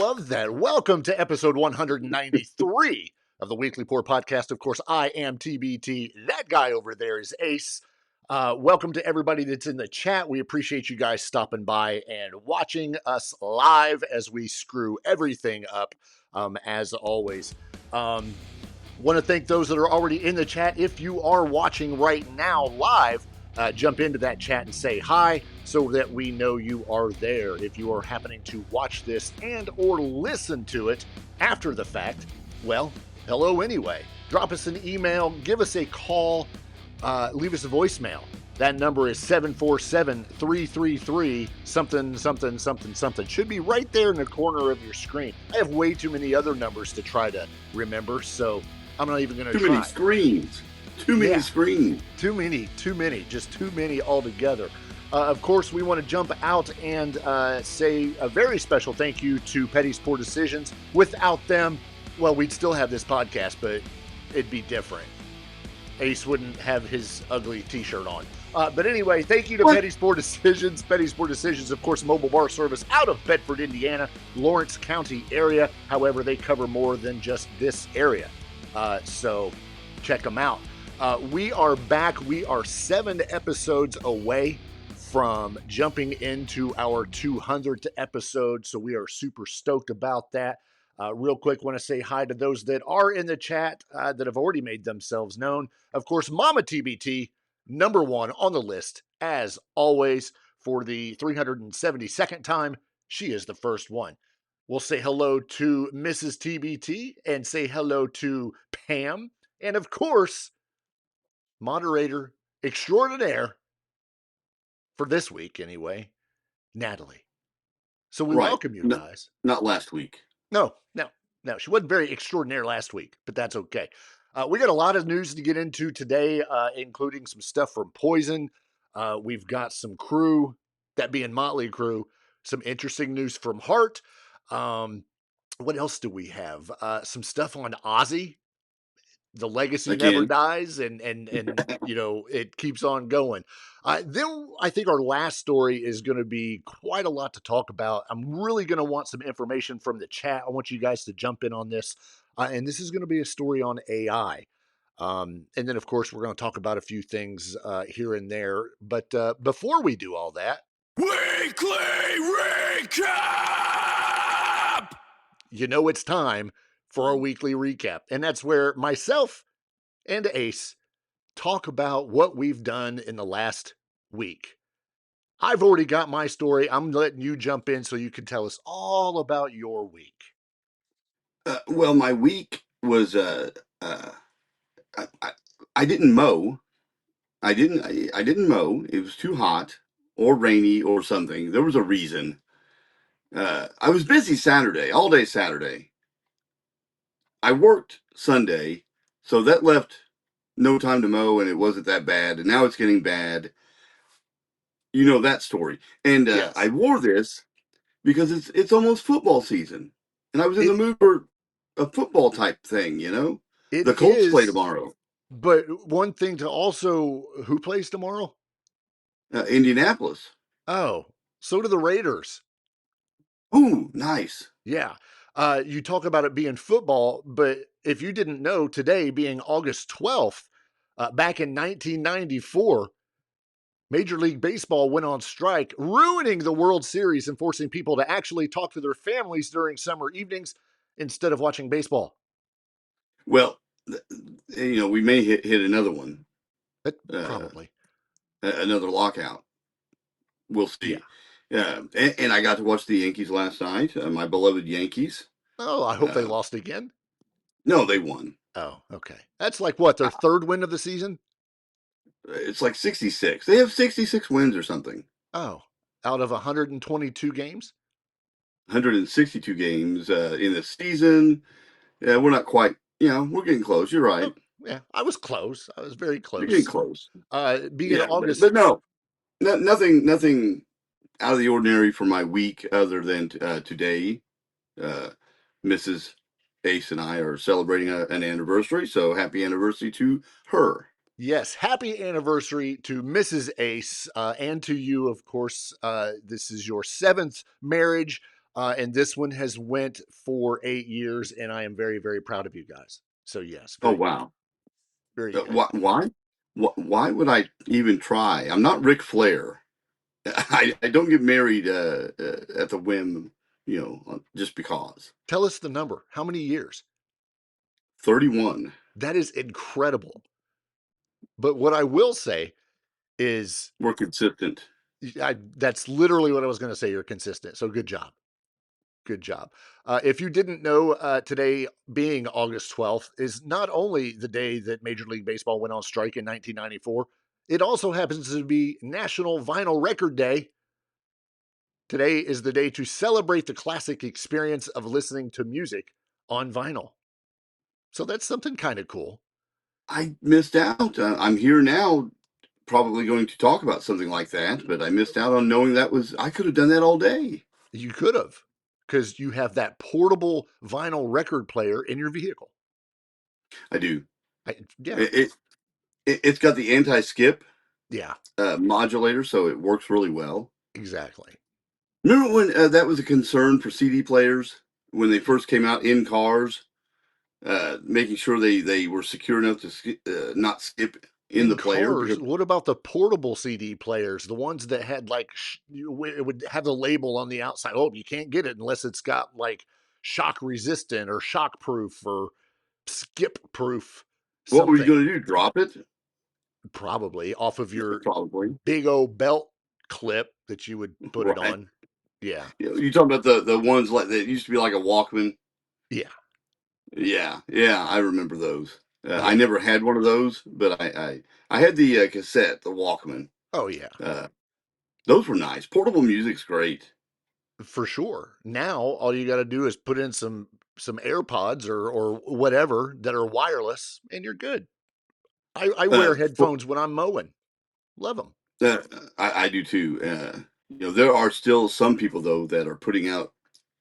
love that. Welcome to episode 193 of the Weekly Pour Podcast. Of course, I am TBT. That guy over there is Ace. Welcome to everybody that's in the chat. We appreciate you guys stopping by and watching us live as we screw everything up, as always. Want to thank those that are already in the chat. If you are watching right now live, jump into that chat and say hi so that we know you are there. If you are happening to watch this and or listen to it after the fact, well, hello anyway. Drop us an email, give us a call, leave us a voicemail. That number is 747-333 something, something, something, something. Should be right there in the corner of your screen. I have way too many other numbers to try to remember, so I'm not even going to try. Too many screens. Too many screens. Too many. Just too many altogether. Of course, we want to jump out and say a very special thank you to Petty's Poor Decisions. Without them, well, we'd still have this podcast, but it'd be different. Ace wouldn't have his ugly t-shirt on. But anyway, thank you to Petty's Poor Decisions. Petty's Poor Decisions, of course, mobile bar service out of Bedford, Indiana, Lawrence County area. However, they cover more than just this area. So check them out. We are back. We are 7 episodes away from jumping into our 200th episode. So we are super stoked about that. Real quick, want to say hi to those that are in the chat that have already made themselves known. Of course, Mama TBT, number 1 on the list, as always, for the 372nd time. She is the first one. We'll say hello to Mrs. TBT and say hello to Pam. And of course, moderator extraordinaire for this week anyway, Natalie. So we welcome you guys. Not last week. No. She wasn't very extraordinaire last week, but that's okay. We got a lot of news to get into today, including some stuff from Poison. We've got some Crüe, that being Motley Crue, some interesting news from Heart. What else do we have? Some stuff on Ozzy. The legacy never dies, and you know, it keeps on going. Then I think our last story is going to be quite a lot to talk about. I'm really going to want some information from the chat. I want you guys to jump in on this. And this is going to be a story on AI. And then, of course, we're going to talk about a few things here and there. But before we do all that, Weekly Recap! You know it's time for our weekly recap. And that's where myself and Ace talk about what we've done in the last week. I've already got my story. I'm letting you jump in so you can tell us all about your week. Well, my week was I didn't mow. I didn't mow. It was too hot or rainy or something. There was a reason. I was busy Saturday, all day Saturday. I worked Sunday, so that left no time to mow, and it wasn't that bad. And now it's getting bad. You know that story. And Yes. I wore this because it's almost football season, and I was in the mood for a football type thing. You know, the Colts play tomorrow. But one thing to also, who plays tomorrow? Indianapolis. Oh, so do the Raiders. Ooh, nice. Yeah. You talk about it being football, but if you didn't know, today being August 12th, back in 1994, Major League Baseball went on strike, ruining the World Series and forcing people to actually talk to their families during summer evenings instead of watching baseball. Well, you know, we may hit another one. Probably. Another lockout. We'll see. Yeah. And I got to watch the Yankees last night, my beloved Yankees. Oh, I hope they lost again. No, they won. Oh, okay. That's like what, their third win of the season? It's like 66. They have 66 wins or something. Oh, out of 122 games? 162 games in the season. Yeah, we're not quite, you know, we're getting close. You're right. Oh, yeah, I was close. I was very close. You're getting close. Being August. But no, nothing out of the ordinary for my week other than today. Mrs. Ace and I are celebrating an anniversary, so happy anniversary to her. Yes, happy anniversary to Mrs. Ace and to you, of course. This is your 7th marriage. And this one has went for 8 years, and I am very, very proud of you guys. So yes, Oh very good, wow. very good. Why would I even try? I'm not Ric Flair. I don't get married at the whim, just because. Tell us the number. How many years? 31. That is incredible. But what I will say is, We're consistent. that's literally what I was going to say. You're consistent. So good job. Good job. If you didn't know, today being August 12th is not only the day that Major League Baseball went on strike in 1994, it also happens to be National Vinyl Record Day. Today is the day to celebrate the classic experience of listening to music on vinyl. So that's something kind of cool. I missed out. I'm here now, probably going to talk about something like that, but I missed out on knowing I could have done that all day. You could have, because you have that portable vinyl record player in your vehicle. I do. Yeah, It, it's got the anti-skip yeah, modulator, so it works really well. exactly. Remember when that was a concern for CD players when they first came out in cars, making sure they were secure enough to not skip in In the player? cars, Because what about the portable CD players? The ones that had like, it would have the label on the outside. Oh, you can't get it unless it's got like shock resistant or shock proof or skip proof what were you something. going to do? Drop it? Probably off of your Probably. big old belt clip that you would put it Right. on. Yeah. You talking about the ones like that used to be like a Walkman? Yeah. Yeah, yeah, I remember those. I Yeah. never had one of those, but I had the cassette, the Walkman. Oh, yeah. Uh, those were nice. Portable music's great. For sure. Now all you got to do is put in some AirPods or whatever that are wireless, and you're good. I wear For, headphones when I'm mowing. Love them. uh, I do too. There are still some people though that are putting out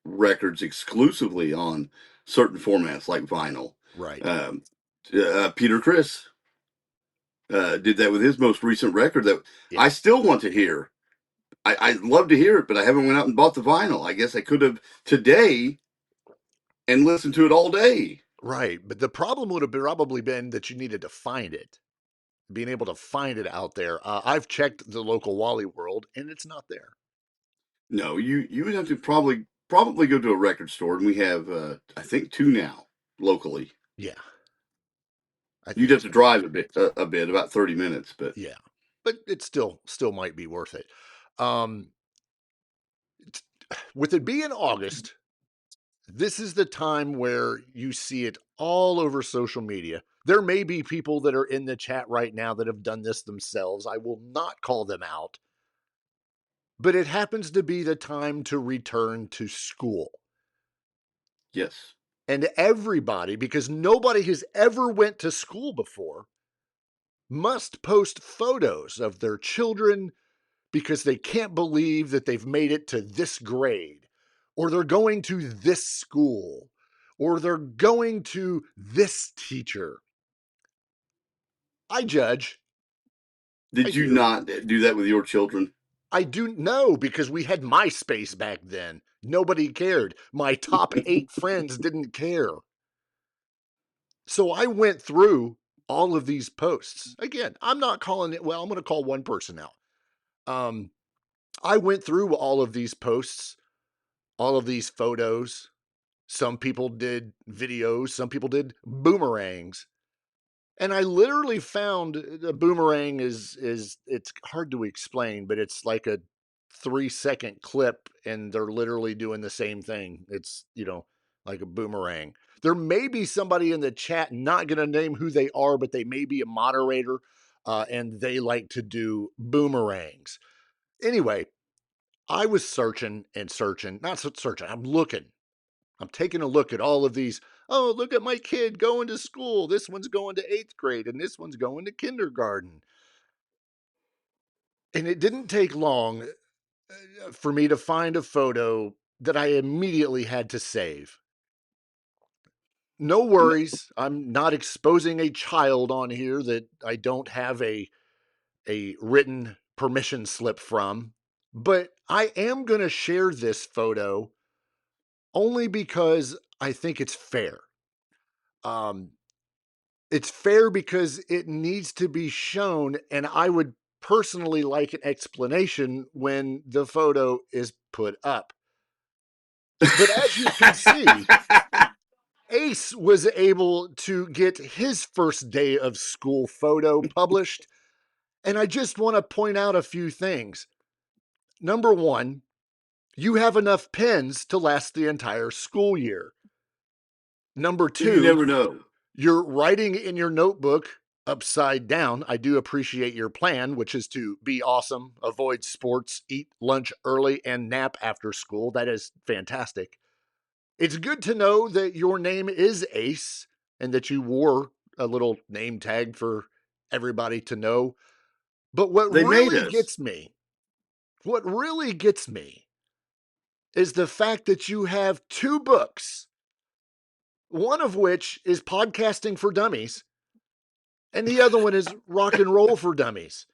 records exclusively on certain formats like vinyl. Right. Um, Peter Chris did that with his most recent record that Yeah. I still want to hear. I'd love to hear it, but I haven't went out and bought the vinyl. I guess I could have today and listened to it all day. Right. But the problem would have probably been that you needed to find it, being able to find it out there. I've checked the local Wally World, and it's not there. No, you would have to probably go to a record store, and we have I think two now locally. Yeah. I You'd think have to so. drive a bit, about 30 minutes, but Yeah. But it still might be worth it. Um, with it being August, this is the time where you see it all over social media. There may be people that are in the chat right now that have done this themselves. I will not call them out, but it happens to be the time to return to school. yes, And everybody, because nobody has ever went to school before, must post photos of their children because they can't believe that they've made it to this grade, or they're going to this school, or they're going to this teacher. I judge. I did you do. not do that with your children? I do know because we had MySpace back then. Nobody cared. My top 8 friends didn't care. So I went through all of these posts. Again, I'm not calling it, well, I'm going to call one person out. Um, I went through all of these posts, all of these photos. Some people did videos, some people did boomerangs. And I literally found the boomerang is it's hard to explain, but it's like a 3-second clip and they're literally doing the same thing. It's, like a boomerang. There may be somebody in the chat, not going to name who they are, but they may be a moderator, and they like to do boomerangs. Anyway, I was searching and searching, not searching, I'm looking. I'm taking a look at all of these. Oh, look at my kid going to school. This one's going to 8th grade and this one's going to kindergarten. And it didn't take long for me to find a photo that I immediately had to save. No No, worries. I'm not exposing a child on here that I don't have a written permission slip from, but I am going to share this photo only because I think it's fair. Um, it's fair because it needs to be shown, and I would personally like an explanation when the photo is put up. But as you can see, Ace was able to get his first day of school photo published. And I just want to point out a few things. Number one, you have enough pens to last the entire school year. Number You two, never know. you're writing in your notebook upside down. I do appreciate your plan, which is to be awesome, avoid sports, eat lunch early, and nap after school. That is fantastic. It's good to know that your name is Ace and that you wore a little name tag for everybody to know. But They made us. what really gets me is the fact that you have two books, one of which is Podcasting for Dummies, and the other one is Rock and Roll for Dummies.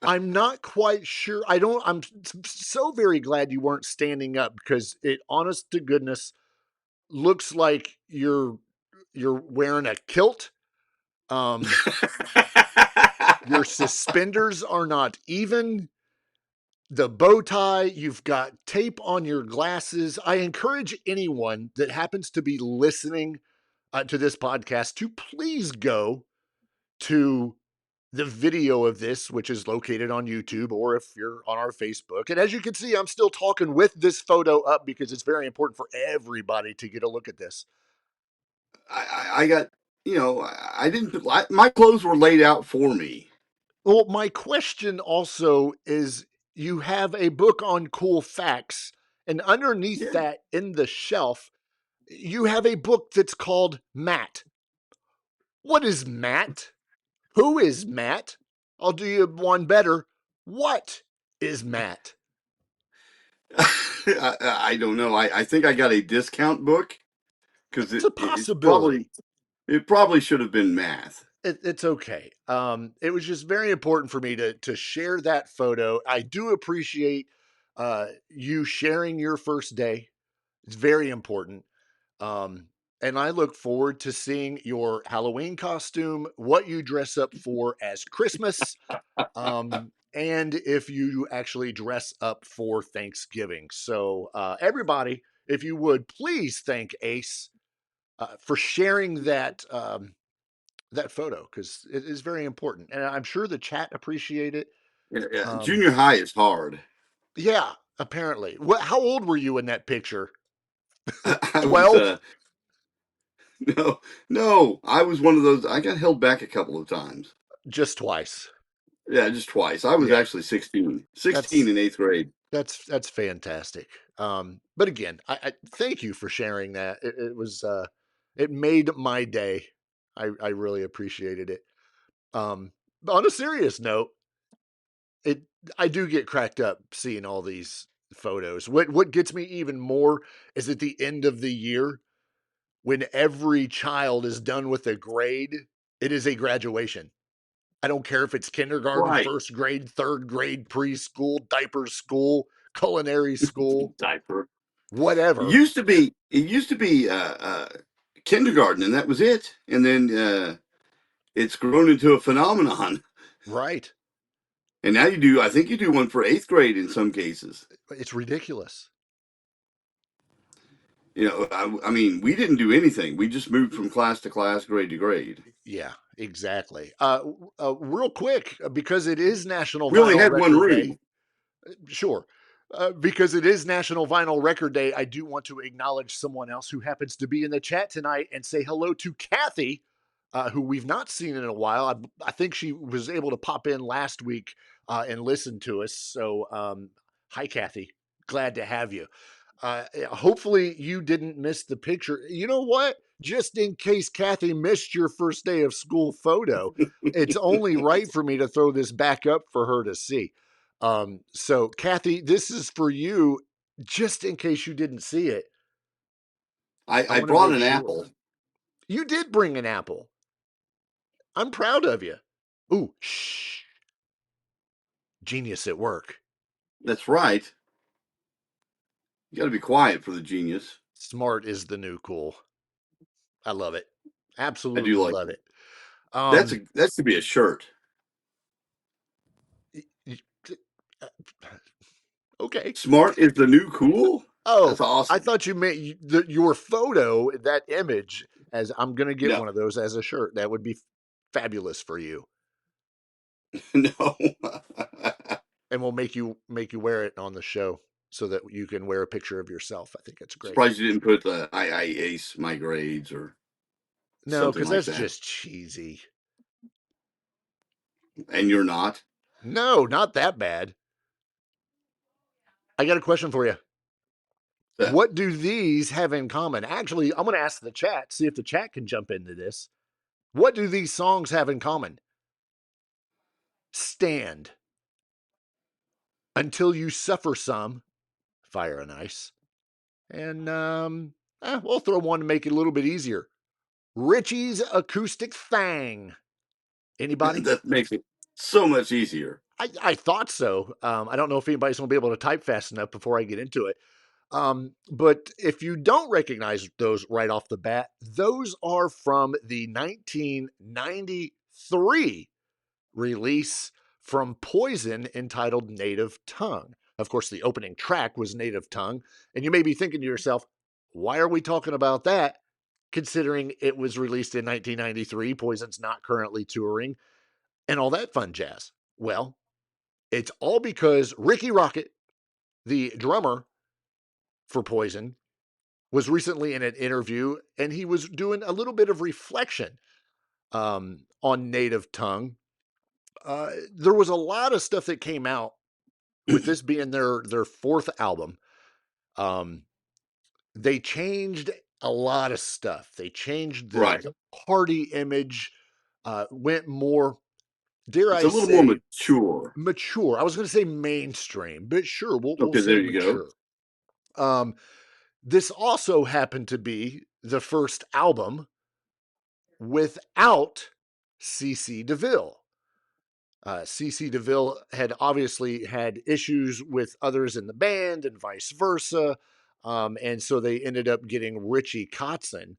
I'm not quite sure. I'm so very glad you weren't standing up because it, honest to goodness, looks like you're wearing a kilt. Um, your suspenders are not even. The bow tie, you've got tape on your glasses. I encourage anyone that happens to be listening to this podcast to please go to the video of this, which is located on YouTube, or if you're on our Facebook. And as you can see, I'm still talking with this photo up because it's very important for everybody to get a look at this. I got, I didn't, my clothes were laid out for me. Well, my question also is you have a book on cool facts, and underneath Yeah. that in the shelf, you have a book that's called Matt. What is Matt? Who is Matt? I'll do you one better. What is Matt? I don't know. I think I got a discount book because It's a it's possibility. it probably should have been math. It's okay. It was just very important for me to share that photo. I do appreciate you sharing your first day. It's very important. Um, and I look forward to seeing your Halloween costume, what you dress up for as Christmas, and if you actually dress up for Thanksgiving. So, everybody, if you would please thank Ace for sharing that photo because it is very important, and I'm sure the chat appreciate it. Yeah, Um, junior high is hard. yeah, apparently. What? How old were you in that picture? I was 12? no, no, I was one of those. I got held back a couple of times. Just twice. Yeah, just twice. I was Yeah, actually 16. 16 that's in eighth grade. that's fantastic. But again, I thank you for sharing that. It was it made my day. I really appreciated it. But on a serious note, it I do get cracked up seeing all these photos. What gets me even more is at the end of the year when every child is done with a grade, it is a graduation. I don't care if it's kindergarten, Right. first grade, third grade, preschool, diaper school, culinary school, Diaper. whatever. It used to be kindergarten, and that was it. And then it's grown into a phenomenon. Right. And now you do. I think you do one for eighth grade in some cases. It's ridiculous. I mean, we didn't do anything. We just moved from class to class, grade to grade. Yeah, exactly. Real quick, because it is National We only Vinyl had one Record Day. room. Sure. Because it is National Vinyl Record Day, I do want to acknowledge someone else who happens to be in the chat tonight and say hello to Kathy, who we've not seen in a while. I think she was able to pop in last week and listen to us. So, hi, Kathy. Glad to have you. Hopefully, you didn't miss the picture. You know what? Just in case Kathy missed your first day of school photo, it's only right for me to throw this back up for her to see. So, Kathy, this is for you. Just in case you didn't see it, I I want to brought make an sure apple. you did bring an apple. I'm proud of you. Ooh, shh. Genius at work. That's right. You got to be quiet for the genius. Smart is the new cool. I love it. I do Absolutely like love it. it. Um, That should be a shirt. y- y- okay. Smart is the new cool. Oh, That's I awesome. thought you meant your photo, that image, as I'm going to get No, one of those as a shirt. That would be fabulous for you. no. And we'll make you wear it on the show so that you can wear a picture of yourself. I think it's great. Surprised you didn't put I ace my grades or No, something because like that's that. just cheesy. And you're not. No, not that bad. I got a question for you. That What do these have in common? Actually, I'm going to ask the chat, see if the chat can jump into this. What do these songs have in common? Stand, Until You Suffer Some, Fire and Ice, and we'll throw one to make it a little bit easier. Richie's Acoustic Thang. Anybody? that makes it so much easier. I thought so. I don't know if anybody's going to be able to type fast enough before I get into it. But if you don't recognize those right off the bat, those are from the 1993 release from Poison entitled Native Tongue. Of course, the opening track was Native Tongue. And you may be thinking to yourself, why are we talking about that? Considering it was released in 1993, Poison's not currently touring, and all that fun jazz. Well, it's all because Ricky Rocket, the drummer for Poison, was recently in an interview and he was doing a little bit of reflection on Native Tongue. There was a lot of stuff that came out with this being their fourth album. Um, they changed a lot of stuff. They changed Right. the party image, went more, dare It's I a little more say, mature. mature. I was going to say mainstream, but sure, we'll Okay, say there you go. mature. Um, this also happened to be the first album without CC DeVille. CC DeVille had obviously had issues with others in the band and vice versa. And so they ended up getting Richie Kotzen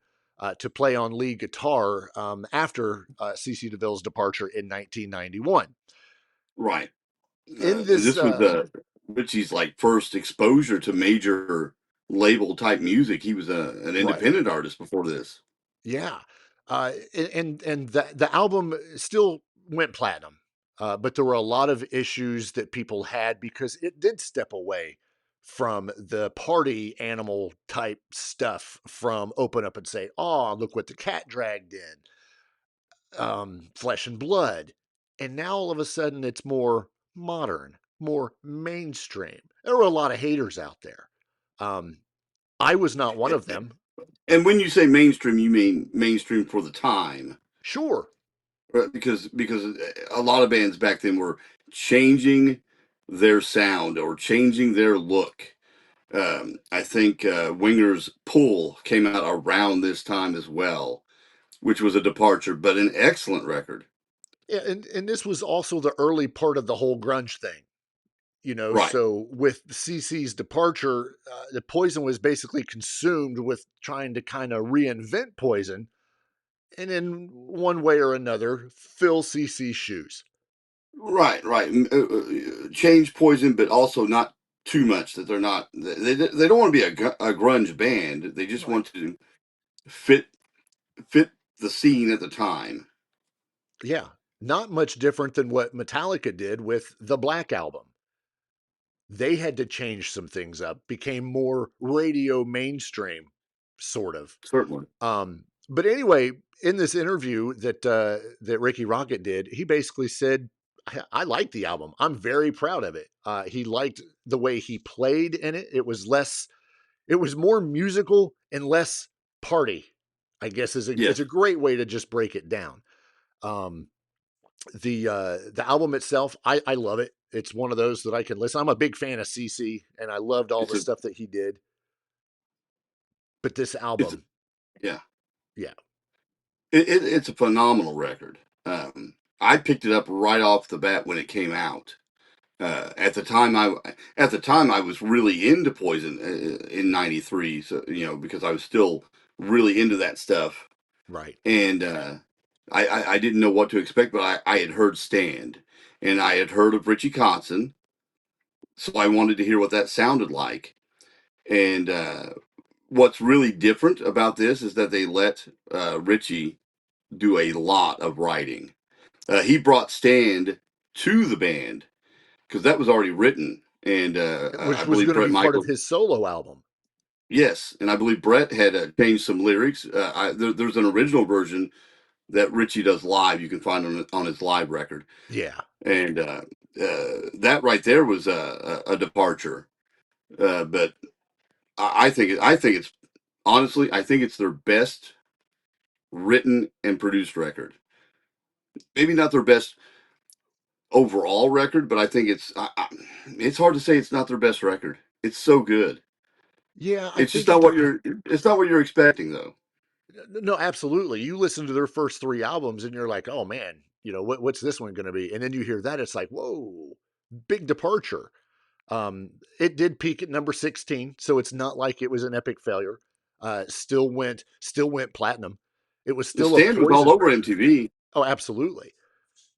to play on lead guitar after CC DeVille's departure in 1991. Right. In And this, this was Richie's like first exposure to major label type music. He was an right. independent artist before this. Yeah. And the album still went platinum, but there were a lot of issues that people had because it did step away from the party animal type stuff from Open Up and Say, oh, look what the cat dragged in, Flesh and Blood. And now all of a sudden it's more modern, more mainstream. There were a lot of haters out there. Um, I was not one of them. And when you say mainstream, you mean mainstream for the time, Sure. right? Because a lot of bands back then were changing their sound or changing their look. I think Winger's Pull came out around this time as well, which was a departure, but an excellent record. Yeah, and this was also the early part of the whole grunge thing, you know. Right, So with CC's departure, the Poison was basically consumed with trying to kind of reinvent Poison, and in one way or another, fill CC's shoes. right. Change Poison, but also not too much that they're not. They don't want to be a grunge band. They just Right. want to fit fit the scene at the time. Yeah. Not much different than what Metallica did with the Black Album. They had to change some things up, became more radio mainstream, sort of. Certainly, But anyway, in this interview that Ricky Rocket did, he basically said, "I like the album. I'm very proud of it." He liked the way he played in it. It was more musical and less party. I guess is yes. a great way to just break it down. Um, the album itself, I love it. It's one of those that I can listen. I'm a big fan of CC, and I loved all It's the a stuff that he did. But this it's album, yeah. yeah, It's a phenomenal record. I picked it up right off the bat when it came out. At the time, I was really into Poison in '93. So because I was still really into that stuff, Right. and I didn't know what to expect, but I had heard Stand, and I had heard of Richie Kotzen, so I wanted to hear what that sounded like. And what's really different about this is that they let Richie do a lot of writing. He brought Stand to the band because that was already written, and I Which was believe going to Brett be part of Michael. his solo album. Yes, and I believe Brett had changed some lyrics. There's an original version that Richie does live. You can find on his live record, Yeah. and that right there was a departure. But I think it's honestly, I think it's their best written and produced record. Maybe not their best overall record, but I think it's hard to say it's not their best record. It's so good. Yeah, I It's just think it not what depends. you're expecting though. No, absolutely. You listen to their first three albums and you're like, oh man, what's this one going to be? And then you hear that, it's like, whoa, big departure. It did peak at number 16, so it's not like it was an epic failure. Still went platinum. It was The still a Stand was all Poison over record. MTV. Oh, absolutely.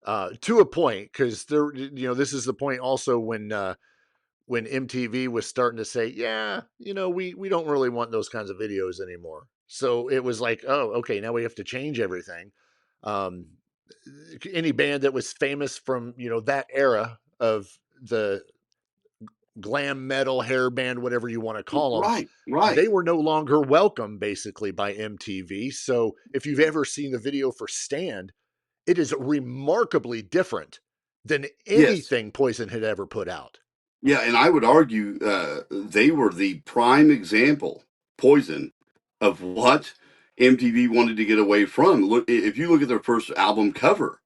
To a point, because this is the point also when MTV was starting to say, yeah, we don't really want those kinds of videos anymore. So it was like, oh, okay, now we have to change everything. Um, any band that was famous from that era of the glam metal hair band, whatever you want to call them, Right, right. they were no longer welcome basically by MTV. So if you've ever seen the video for Stand, it is remarkably different than Yes. anything Poison had ever put out. Yeah, and I would argue they were the prime example, Poison, of what MTV wanted to get away from. Look, if you look at their first album cover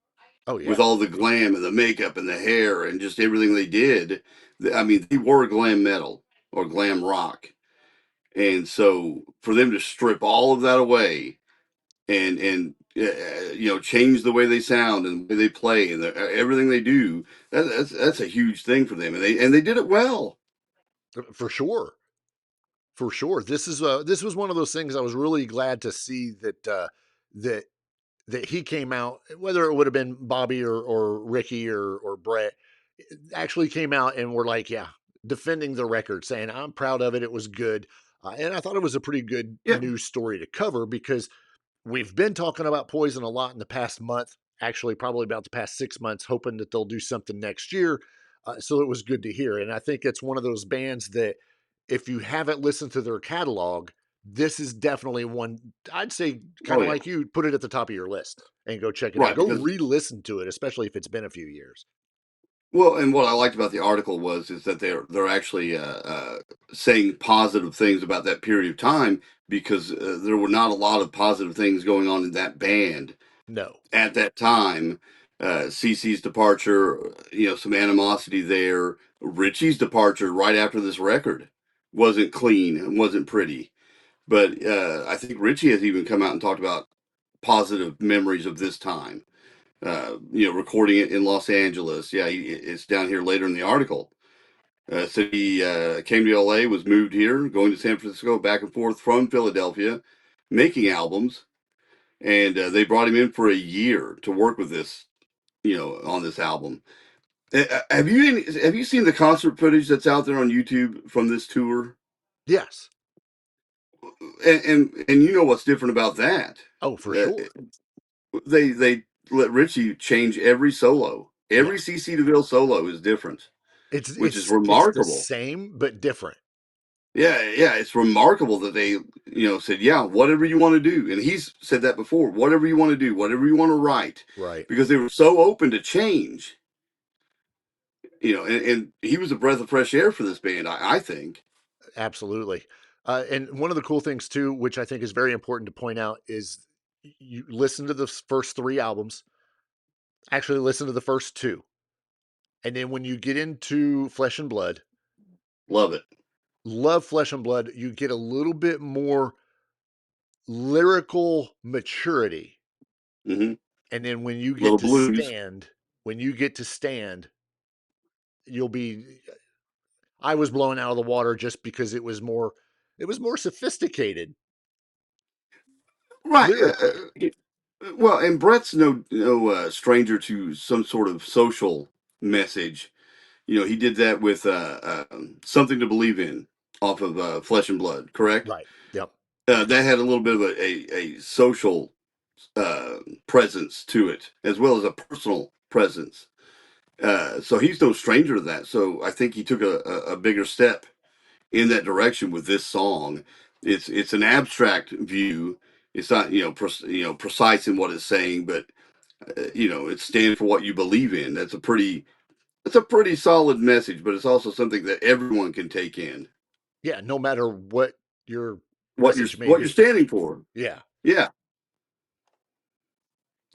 Oh with yeah. all the glam and the makeup and the hair and just everything they did, I mean, they were glam metal or glam rock. And so for them to strip all of that away and change the way they sound and the way they play and everything they do, that's a huge thing for them, and they did it well. For sure. For sure. This was one of those things I was really glad to see that that he came out, whether it would have been Bobby or Ricky or Brett, actually came out and were like, yeah, defending the record, saying, I'm proud of it. It was good. And I thought it was a pretty good Yeah. news story to cover because we've been talking about Poison a lot in the past month, actually, probably about the past 6 months, hoping that they'll do something next year. So it was good to hear. And I think it's one of those bands that if you haven't listened to their catalog, this is definitely one I'd say, kind Oh of yeah. like you, put it at the top of your list and go check it out. Right, Go because re listen to it, especially if it's been a few years. well, and what I liked about the article was is that they're actually saying positive things about that period of time because there were not a lot of positive things going on in that band No, at that time. CC's departure, some animosity there. Richie's departure right after this record wasn't clean and wasn't pretty. But I think Richie has even come out and talked about positive memories of this time. Recording it in Los Angeles. Yeah, it's down here later in the article. So he came to LA, was moved here, going to San Francisco, back and forth from Philadelphia, making albums, and they brought him in for a year to work with this, on this album. Have you seen the concert footage that's out there on YouTube from this tour? yes. And you know what's different about that? Oh, for Uh, sure. they let Richie change every solo. Yeah. Every CC DeVille solo is different, It's which is it's the remarkable. same but different. Yeah, it's remarkable that they, said, yeah, whatever you want to do. And he's said that before, whatever you want to do, whatever you want to write, Right. because they were so open to change, and he was a breath of fresh air for this band, I think. Absolutely. And one of the cool things too, which I think is very important to point out, is you listen to the first three albums, actually listen to the first two. And then when you get into Flesh and Blood, Love it. love Flesh and Blood, you get a little bit more lyrical maturity. Hmm. And then when you get Little to blues. stand, when you get to stand, you'll be. I was blown out of the water just because it was more sophisticated Right. lyrically. Well, and Brett's no stranger to some sort of social message. You know, he did that with "Something to Believe In" off of Flesh and Blood. Correct. Right. Yep. That had a little bit of a social uh, presence to it, as well as a personal presence. So he's no stranger to that. So I think he took a bigger step in that direction with this song. It's an abstract view. It's not precise in what it's saying, but it stands for what you believe in. That's a pretty solid message, but it's also something that everyone can take in. Yeah. No matter what your What you're message may what you're be. standing for. Yeah. Yeah,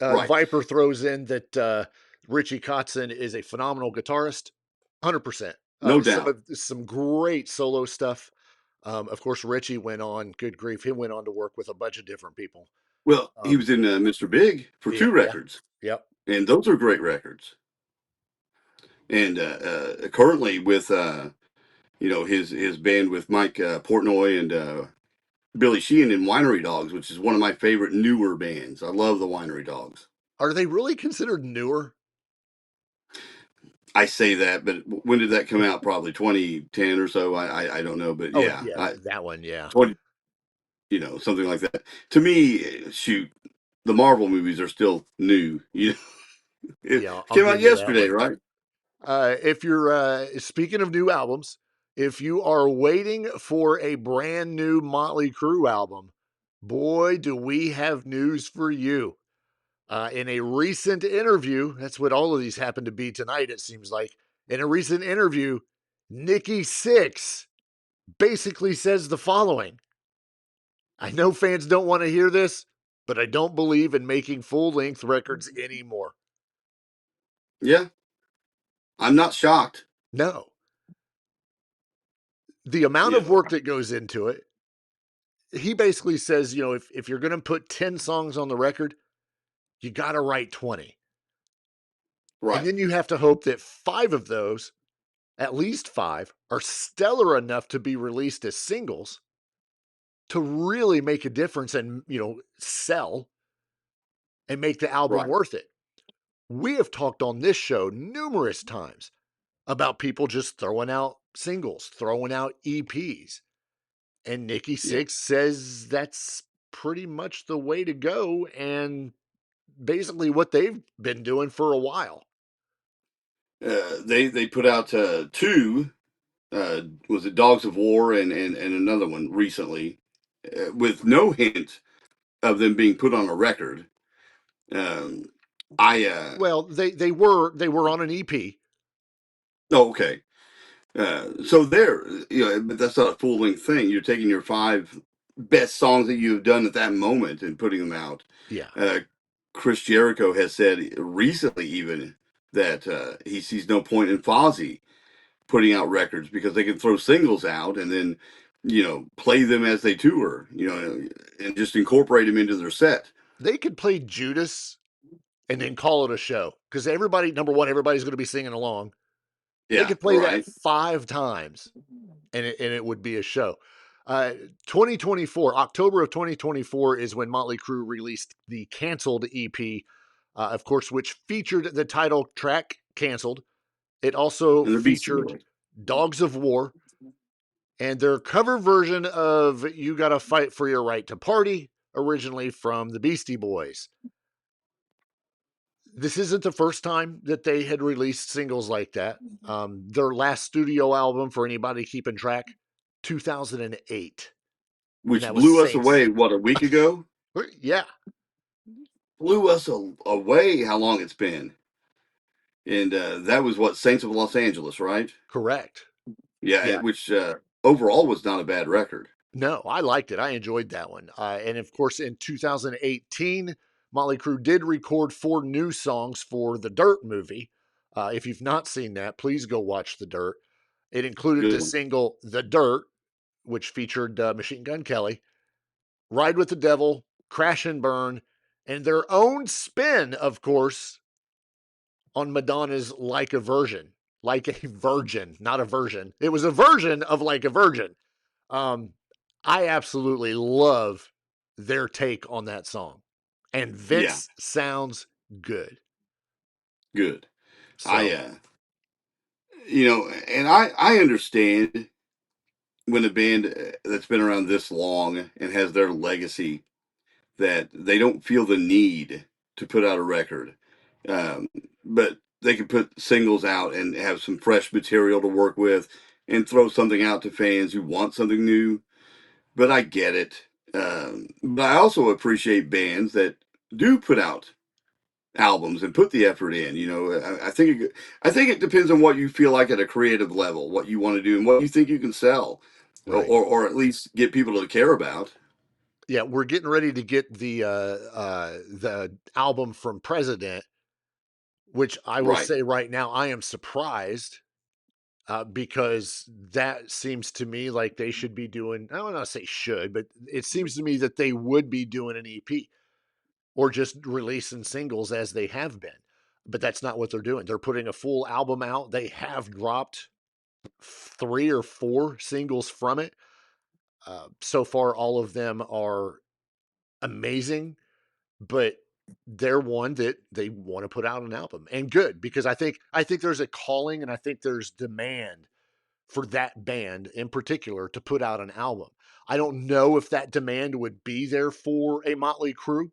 right. Viper throws in that Richie Kotzen is a phenomenal guitarist, 100%. No doubt. Some great solo stuff. Of course, Richie went on. Good grief, he went on to work with a bunch of different people. Well, he Um, was in Mr. Big for yeah, two yeah, records, yep. and those are great records. And currently with his band with Mike Portnoy and Billy Sheehan in Winery Dogs, which is one of my favorite newer bands. I love the Winery Dogs. Are they really considered newer? I say that, but when did that come out? Probably 2010 or so. I don't know, but Oh, yeah, yeah, that one. Yeah, 20, something like that. To me, shoot, the Marvel movies are still new. It yeah. I'll came out give you that yesterday, one. right? If you're speaking of new albums, if you are waiting for a brand new Motley Crue album, boy, do we have news for you. In a recent interview, that's what all of these happen to be tonight, it seems like. In a recent interview, Nikki Six basically says the following: I know fans don't want to hear this, but I don't believe in making full length records anymore. Yeah, I'm not shocked. No. The amount You of know, work that goes into it, he basically says, if you're going to put 10 songs on the record, you got to write 20. And right? then you have to hope that five of those, at least five, are stellar enough to be released as singles to really make a difference and, sell and make the album Right. worth it. We have talked on this show numerous times about people just throwing out singles, throwing out EPs. And Nikki Yeah. Six says that's pretty much the way to go and basically what they've been doing for a while. They put out two. Was it Dogs of War and another one recently, with no hint of them being put on a record. Um, I Well, they were on an EP. oh, okay. So there, but that's not a full length thing. You're taking your five best songs that you've done at that moment and putting them out. Yeah. Uh, Chris Jericho has said recently even that he sees no point in Fozzy putting out records because they can throw singles out and then play them as they tour, and just incorporate them into their set. They could play Judas and then call it a show because everybody, number one, everybody's going to be singing along. They Yeah, could play that right. 5 times and it would be a show. 2024, October of 2024 is when Motley Crue released the canceled EP, of course, which featured the title track "Canceled." It also And they're Beastie featured Boys. "Dogs of War" and their cover version of "You Gotta Fight for Your Right to Party," originally from the Beastie Boys. This isn't the first time that they had released singles like that. Their last studio album, for anybody keeping track, 2008, and Which that was blew us Saints. away, what, a week ago? Yeah, Blew us away how long it's been. And that was what, Saints of Los Angeles, right? correct. Yeah, Yeah, which overall was not a bad record. no, I liked it. I enjoyed that one. And of course, in 2018, Motley Crue did record 4 new songs for the Dirt movie. If you've not seen that, please go watch the Dirt. It included Good the one. single "The Dirt," which featured Machine Gun Kelly, "Ride with the Devil," "Crash and Burn," and their own spin, of course, on Madonna's "Like a Virgin." like a virgin, not a version. It was a version of Like a Virgin. Um, I absolutely love their take on that song. And Yeah, Vince sounds good. good. I, So, and I understand when a band that's been around this long and has their legacy that they don't feel the need to put out a record. Um, but they can put singles out and have some fresh material to work with and throw something out to fans who want something new. But I get it. But I also appreciate bands that do put out albums and put the effort in. I think it depends on what you feel like at a creative level, what you want to do, and what you think you can sell, right. or at least get people to care about. Yeah, we're getting ready to get the album from President, which I will Right. say right now, I am surprised because that seems to me like they should be doing. I don't want to say should, but it seems to me that they would be doing an EP or just releasing singles as they have been. But that's not what they're doing. They're putting a full album out. They have dropped 3 or 4 singles from it. So far, all of them are amazing, but they're one that they want to put out an album, and good, because I think there's a calling and I think there's demand for that band in particular to put out an album. I don't know if that demand would be there for a Motley Crue,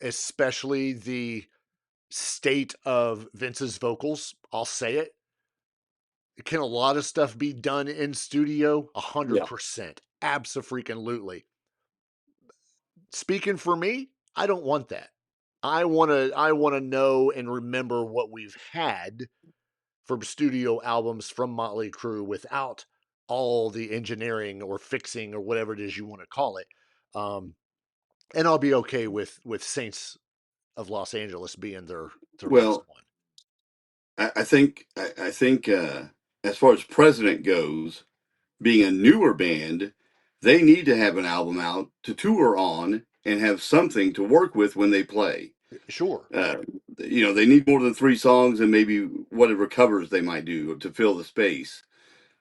especially the state of Vince's vocals. I'll say it. Can a lot of stuff be done in studio? Yeah. 100%. Abso-freaking-lutely. Speaking for me, I don't want that. I want to know and remember what we've had from studio albums from Motley Crue without all the engineering or fixing or whatever it is you want to call it. Um, and I'll be okay with Saints of Los Angeles being their next Well, one. I think as far as President goes, being a newer band, they need to have an album out to tour on and have something to work with when they play. Sure. Uh, they need more than 3 songs and maybe whatever covers they might do to fill the space.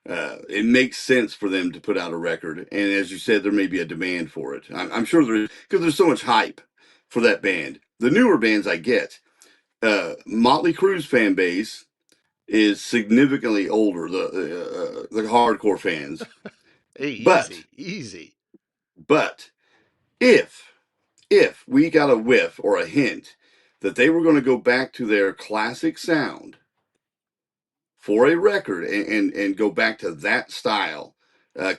It makes sense for them to put out a record, and as you said, there may be a demand for it. I'm sure there is because there's so much hype for that band. The newer bands I get, Motley Crue's fan base is significantly older, the hardcore fans. Hey, But easy, easy. but if if we got a whiff or a hint that they were going to go back to their classic sound for a record and go back to that style,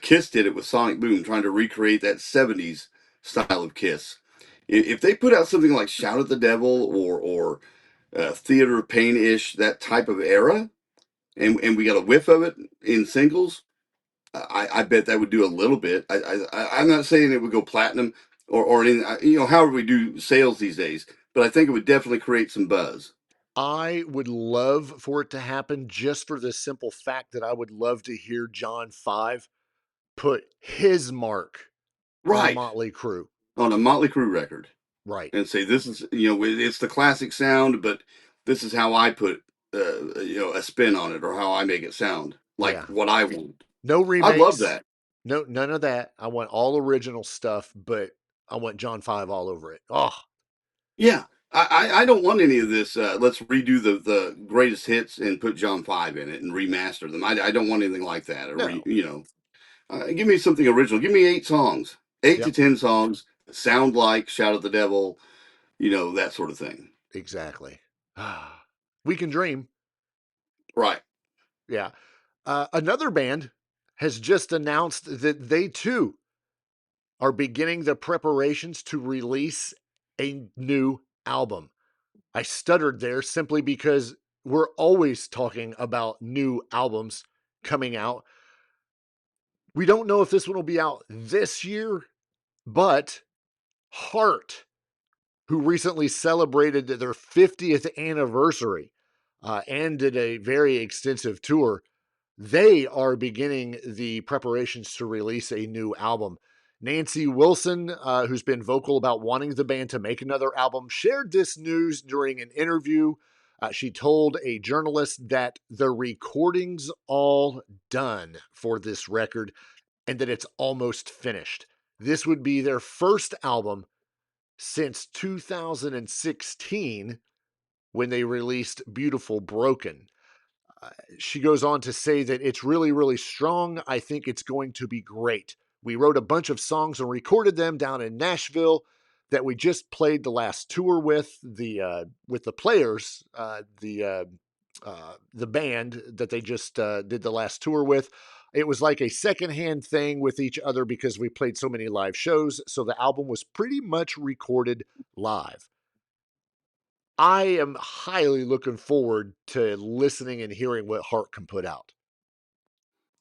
Kiss did it with Sonic Boom, trying to recreate that '70s style of Kiss. If they put out something like Shout at the Devil or Theater of Pain ish, that type of era, and we got a whiff of it in singles, I bet that would do a little bit. I'm not saying it would go platinum or anything, however we do sales these days, but I think it would definitely create some buzz. I would love for it to happen just for the simple fact that I would love to hear John 5 put his mark on Right. Motley Crue. On a Motley Crue record Right. and say, this is, it's the classic sound, but this is how I put, a spin on it or how I make it sound like Yeah. what I want. No I'd love remakes. that. No, none of that. I want all original stuff, but I want John 5 all over it. Oh, Yeah. I don't want any of this. Let's redo the greatest hits and put John 5 in it and remaster them. I don't want anything like that. no. Give me something original. Give me 8 songs, eight to Yep. 10 songs. Sound like Shout at the Devil, that sort of thing. Exactly. We can dream. Right. Yeah. Another band has just announced that they too are beginning the preparations to release a new album. I stuttered there simply because we're always talking about new albums coming out. We don't know if this one will be out this year, but Heart, who recently celebrated their 50th anniversary and did a very extensive tour, they are beginning the preparations to release a new album. Nancy Wilson, who's been vocal about wanting the band to make another album, shared this news during an interview She told a journalist that the recording's all done for this record and that it's almost finished. This would be their first album since 2016 when they released Beautiful Broken. She goes on to say that it's really, really strong. I think it's going to be great. We wrote a bunch of songs and recorded them down in Nashville that we just played the last tour with the players, the band that they just did the last tour with. It was like a secondhand thing with each other because we played so many live shows. So the album was pretty much recorded live. I am highly looking forward to listening and hearing what Hart can put out.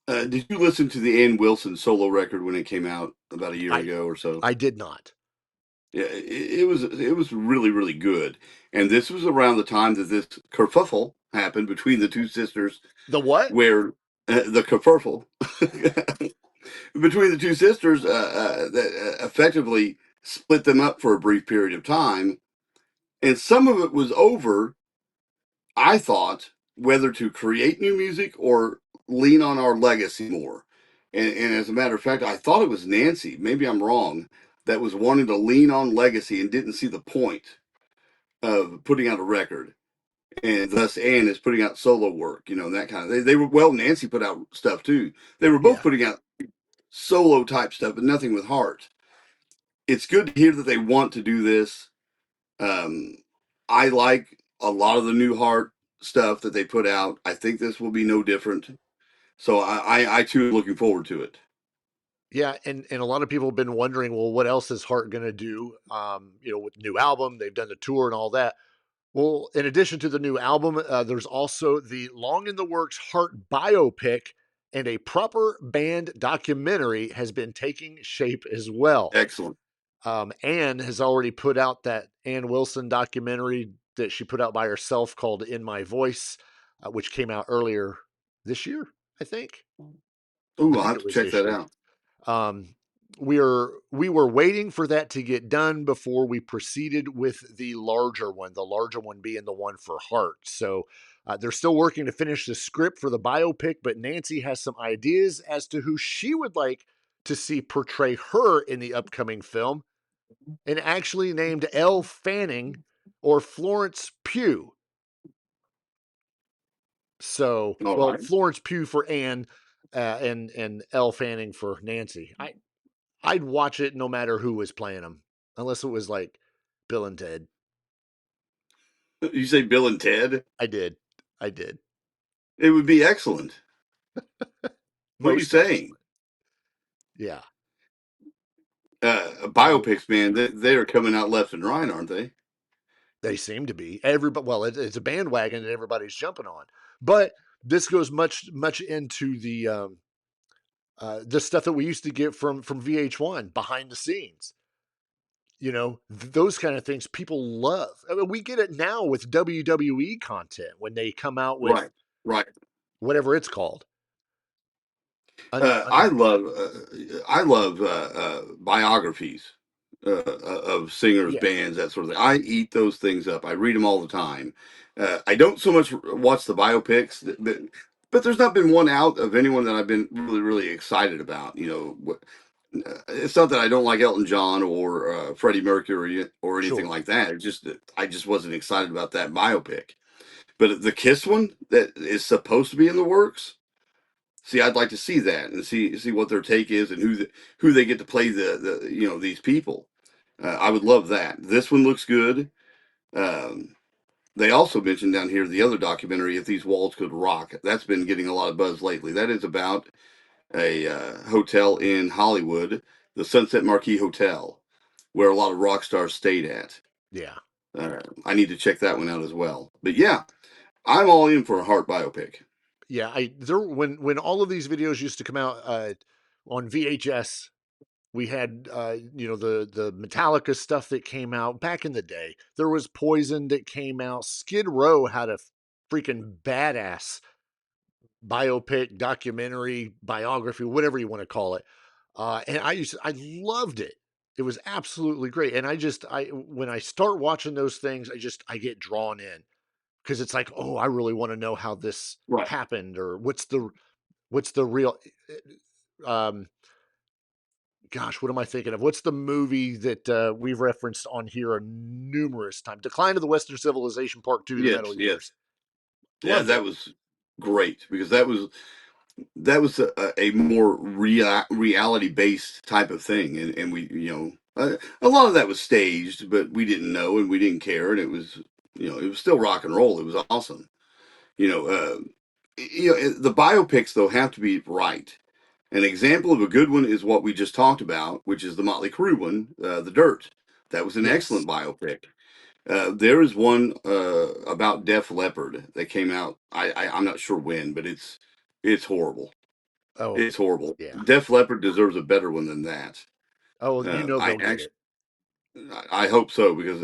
Did you listen to the Ann Wilson solo record when it came out about a year I ago or so? I did not. Yeah, it was really really good, and this was around the time that this kerfuffle happened between the two sisters, The what? where the kerfuffle between the two sisters that effectively split them up for a brief period of time, and some of it was over. I thought whether to create new music or lean on our legacy more. And as a matter of fact, I thought it was Nancy, maybe I'm wrong, that was wanting to lean on legacy and didn't see the point of putting out a record. And thus Ann is putting out solo work, and that kind of they were well, Nancy put out stuff too. They were both Yeah. putting out solo type stuff, but nothing with heart. It's good to hear that they want to do this. Um, I like a lot of the new Heart stuff that they put out. I think this will be no different. So I too am looking forward to it. Yeah, and a lot of people have been wondering, well, what else is Hart going to do? With new album, they've done the tour and all that. Well, in addition to the new album, there's also the long in the works Hart biopic, and a proper band documentary has been taking shape as well. Excellent. Anne has already put out that Ann Wilson documentary that she put out by herself called In My Voice, which came out earlier this year, I think. I Ooh, I'll think have it to was check this that year. out. Um, we were waiting for that to get done before we proceeded with the larger one. The larger one being the one for Hart. So they're still working to finish the script for the biopic, but Nancy has some ideas as to who she would like to see portray her in the upcoming film, and actually named Elle Fanning or Florence Pugh. So, All well, right. Florence Pugh for Anne, and Elle Fanning for Nancy. I'd watch it no matter who was playing them, unless it was like Bill and Ted. You say Bill and Ted? I did. I did. It would be excellent. What are you Most saying? excellent. Yeah. Uh, Biopics, man, they are coming out left and right, aren't they? they seem to be. Everybody, well, it's a bandwagon that everybody's jumping on. But this goes much, much into the stuff that we used to get from VH1 behind the scenes. Those kind of things people love. I mean, we get it now with WWE content when they come out with Right, right. whatever it's called. Uh, I love uh, I love biographies of singers, Yeah, bands, that sort of thing. I eat those things up. I read them all the time. I don't so much watch the biopics, but there's not been one out of anyone that I've been really really excited about. It's not that I don't like Elton John or Freddie Mercury or anything sure. like that. It's just that I just wasn't excited about that biopic. But the Kiss one that is supposed to be in the works. See, I'd like to see that and see what their take is and who they get to play these people. I would love that. This one looks good. Um, they also mentioned down here the other documentary, If These Walls Could Rock. That's been getting a lot of buzz lately. That is about a hotel in Hollywood, the Sunset Marquis Hotel, where a lot of rock stars stayed at. Yeah. I need to check that one out as well. But yeah, I'm all in for a Heart biopic. Yeah, I there when all of these videos used to come out on VHS, we had the Metallica stuff that came out back in the day. There was Poison that came out. Skid Row had a freaking badass biopic, documentary, biography, whatever you want to call it. And I loved it. It was absolutely great. And I when I start watching those things, I get drawn in. because it's like, oh, I really want to know how this Right. happened, or what's the real um gosh, what am I thinking of? What's the movie that we've referenced on here numerous times? Decline of the Western Civilization Part Two: The Yes, Metal yes. Years. Yeah, Loved it. that was great because that was a more reality based type of thing, and we a lot of that was staged, but we didn't know and we didn't care, and it was still rock and roll. It was awesome. You know, the biopics though have to be right. An example of a good one is what we just talked about, which is the Motley Crue one, The Dirt. That was an Yes. excellent biopic. There is one about Def Leppard that came out. I'm not sure when, but it's horrible. Oh, It's horrible. yeah. Def Leppard deserves a better one than that. Oh, you know I they'll get actually, it. I hope so because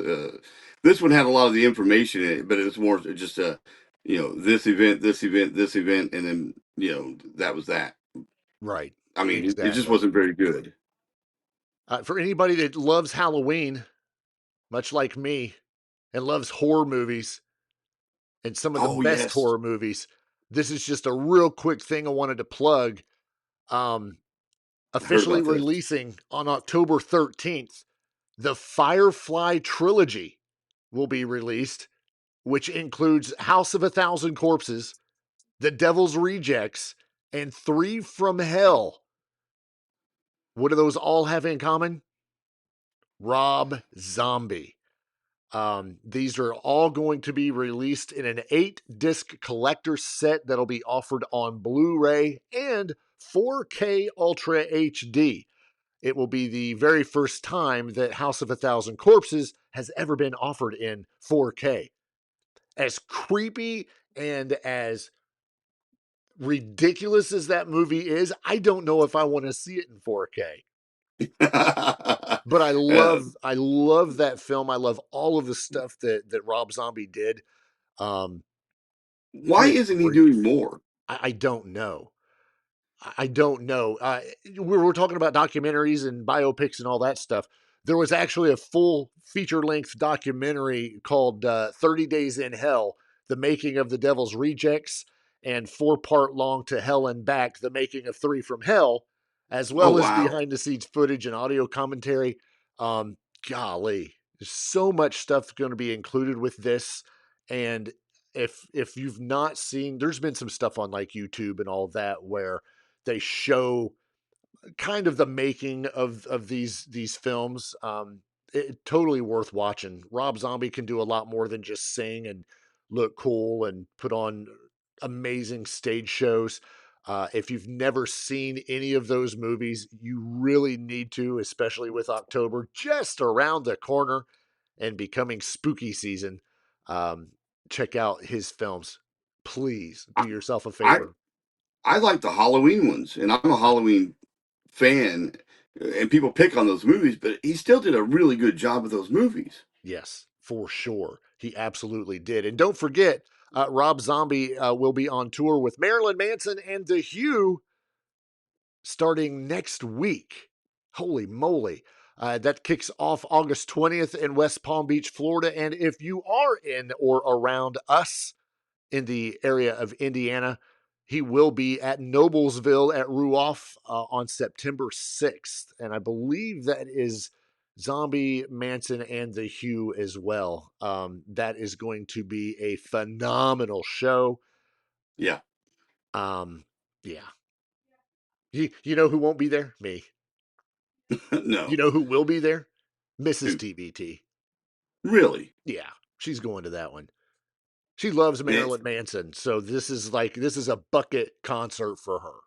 this one had a lot of the information in it, but it was more just this event, this event, this event, and then that was that. Right. I mean, it just Exactly. wasn't very good. For anybody that loves Halloween, much like me, and loves horror movies and some of the Oh best yes, horror movies, this is just a real quick thing I wanted to plug. Um, I heard Officially about this. releasing on October 13th, the Firefly trilogy will be released, which includes House of a Thousand Corpses, The Devil's Rejects, and Three from Hell. What do those all have in common? Rob Zombie. These are all going to be released in an 8-disc collector set that'll be offered on Blu-ray and 4K Ultra HD. It will be the very first time that House of a Thousand Corpses has ever been offered in 4K. As creepy and as ridiculous as that movie is, I don't know if I want to see it in 4K. But uh, I love that film. I love all of the stuff that Rob Zombie did. Um, why Good isn't he doing grief. more? I don't know. I don't know. We were talking about documentaries and biopics and all that stuff. There was actually a full feature length documentary called 30 Days in Hell, The Making of the Devil's Rejects, and 4-part long To Hell and Back, The Making of Three from Hell, as Oh well as wow. behind the scenes footage and audio commentary. Um, Golly, there's so much stuff going to be included with this. And if you've not seen, there's been some stuff on like YouTube and all that where they show kind of the making of these films. Totally worth watching. Rob Zombie can do a lot more than just sing and look cool and put on amazing stage shows. If you've never seen any of those movies, you really need to, especially with October just around the corner and becoming spooky season. Um, Check out his films. Please do I, yourself a I favor. I like the Halloween ones, and I'm a Halloween fan, and people pick on those movies, but he still did a really good job with those movies. Yes, for sure. He absolutely did. And don't forget, Rob Zombie will be on tour with Marilyn Manson and The Hugh starting next week. Holy moly. That kicks off August 20th in West Palm Beach, Florida. And if you are in or around us in the area of Indiana, he will be at Noblesville at Ruoff on September 6th. And I believe that is Zombie, Manson, and The Hugh as well. That is going to be a phenomenal show. Yeah. Um, yeah. You know who won't be there? Me. You No. know who will be there? Mrs. Who? TBT. Really? Yeah, she's going to that one. She loves Man, Marilyn Manson, so this is a bucket concert for her.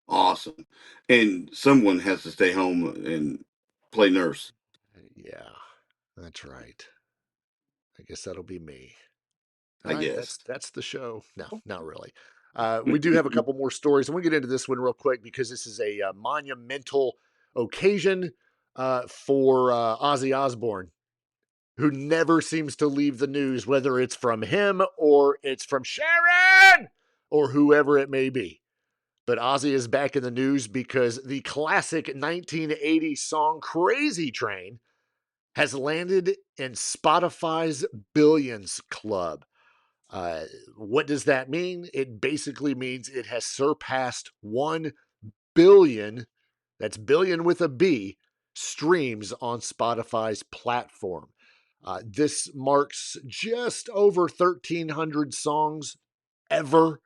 awesome. And someone has to stay home and play nurse, Yeah, that's right. I guess that'll be me. All I right, guess. that's the show. No, not really. We do have a couple more stories, and we'll get into this one real quick because this is a monumental occasion for Ozzy Osbourne, who never seems to leave the news, whether it's from him or it's from Sharon or whoever it may be. But Ozzy is back in the news because the classic 1980 song Crazy Train has landed in Spotify's Billions Club. Uh, what does that mean? It basically means it has surpassed 1 billion, that's billion with a B, streams on Spotify's platform. This marks just over 1,300 songs ever